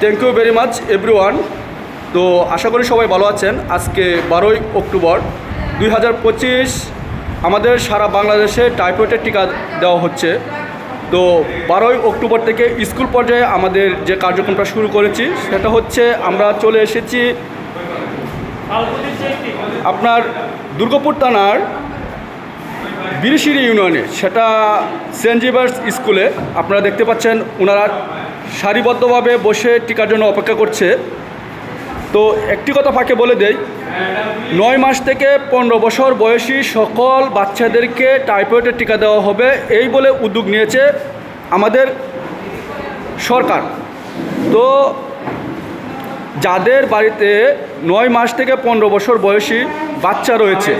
Thank you very much everyone. তো আশা করি সবাই ভালো আছেন। আজকে 12ই অক্টোবর 2025 আমাদের সারা বাংলাদেশে টাইফয়েডের টিকা দেওয়া হচ্ছে। তো 12ই অক্টোবর থেকে স্কুল পর্যায়ে আমাদের যে কার্যক্রমটা শুরু করেছি সেটা হচ্ছে আমরা চলে এসেছি আপনার দুর্গাপুর থানার বিরিশিরি ইউনিয়নে, সেটা সেন্ট জেভিয়ার্স স্কুলে। আপনারা দেখতে পাচ্ছেন ওনারা সারিবদ্ধভাবে বসে টিকার জন্য অপেক্ষা করছে। তো একটি কথা ফাঁকে বলে দেই, 9 মাস থেকে 15 বছর বয়সী সকল বাচ্চাদেরকে টাইফয়েডের টিকা দেওয়া হবে, এই বলে উদ্যোগ নিয়েছে আমাদের সরকার। তো যাদের বাড়িতে 9 মাস থেকে 15 বছর বয়সী বাচ্চা রয়েছে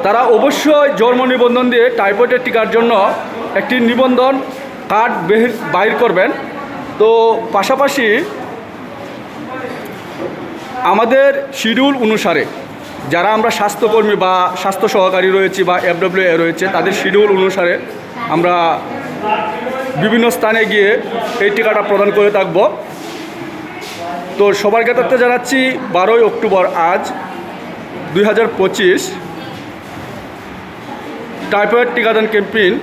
তারা অবশ্যই জন্ম নিবন্ধন দিয়ে টাইফয়েডের টিকার জন্য একটি নিবন্ধন কার্ড বাইর করবেন। তো পাশাপাশি আমাদের শিডিউল অনুসারে যারা আমরা স্বাস্থ্যকর্মী বা স্বাস্থ্য সহকারী রয়েছি বা FWA রয়েছে, তাদের শিডিউল অনুসারে আমরা বিভিন্ন স্থানে গিয়ে এই টিকাটা প্রদান করে থাকব। তো সবার জ্ঞাতার্থে জানাচ্ছি 12ই অক্টোবর আজ 2025 টাইফয়েড টিকাদান ক্যাম্পেইন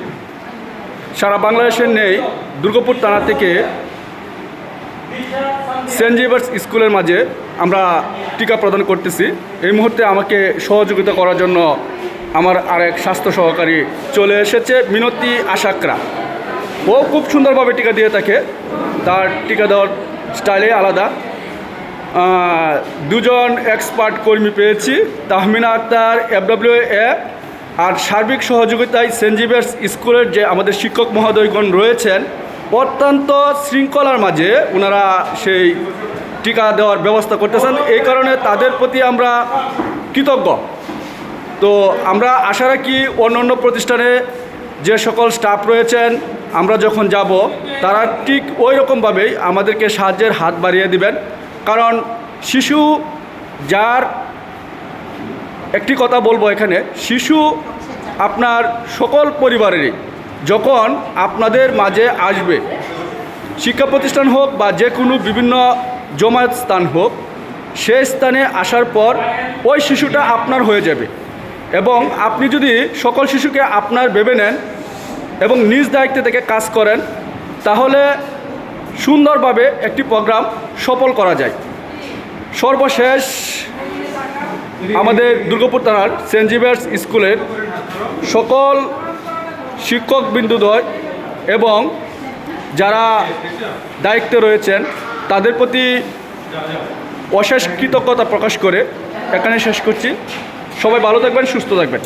সারা বাংলাদেশের নেই। দুর্গাপুর থানা থেকে সেন্ট জেভিয়ার্স স্কুলের মাঝে আমরা টিকা প্রদান করতেছি। এই মুহূর্তে আমাকে সহযোগিতা করার জন্য আমার আরেক স্বাস্থ্য সহকারী চলে এসেছে, মিনতি আশাকরা। ও খুব সুন্দরভাবে টিকা দিয়ে থাকে, তার টিকা দেওয়ার স্টাইলে আলাদা। দুজন এক্সপার্ট কর্মী পেয়েছি, তাহমিনা আক্তার FWA, আর সার্বিক সহযোগিতায় সেন্ট জেভিয়ার্স স্কুলের যে আমাদের শিক্ষক মহোদয়গণ রয়েছেন, অত্যন্ত শৃঙ্খলার মাঝে ওনারা সেই টিকা দেওয়ার ব্যবস্থা করতেছেন। এই কারণে তাদের প্রতি আমরা কৃতজ্ঞ। তো আমরা আশা রাখি অন্য প্রতিষ্ঠানে যে সকল স্টাফ রয়েছেন আমরা যখন যাব তারা ঠিক ওই রকমভাবেই আমাদেরকে সাহায্যের হাত বাড়িয়ে দিবেন। কারণ শিশু, যার একটি কথা বলবো এখানে, শিশু আপনার সকল পরিবারেরই যখন আপনাদের মাঝে আসবে, শিক্ষা প্রতিষ্ঠান হোক বা যে কোনো বিভিন্ন জমায়েত স্থান হোক, সেই স্থানে আসার পর ওই শিশুটা আপনার হয়ে যাবে। এবং আপনি যদি সকল শিশুকে আপনার ভেবে নেন এবং নিজ দায়িত্বে থেকে কাজ করেন, তাহলে সুন্দরভাবে একটি প্রোগ্রাম সফল করা যায়। সর্বশেষ আমাদের দুর্গাপুর থানার সেন্ট জেভিয়ার্স স্কুলের সকল শিক্ষকবৃন্দদ্বয় এবং যারা দায়িত্বে রয়েছেন তাদের প্রতি অশেষ কৃতজ্ঞতা প্রকাশ করে এখানে শেষ করছি। সবাই ভালো থাকবেন, সুস্থ থাকবেন।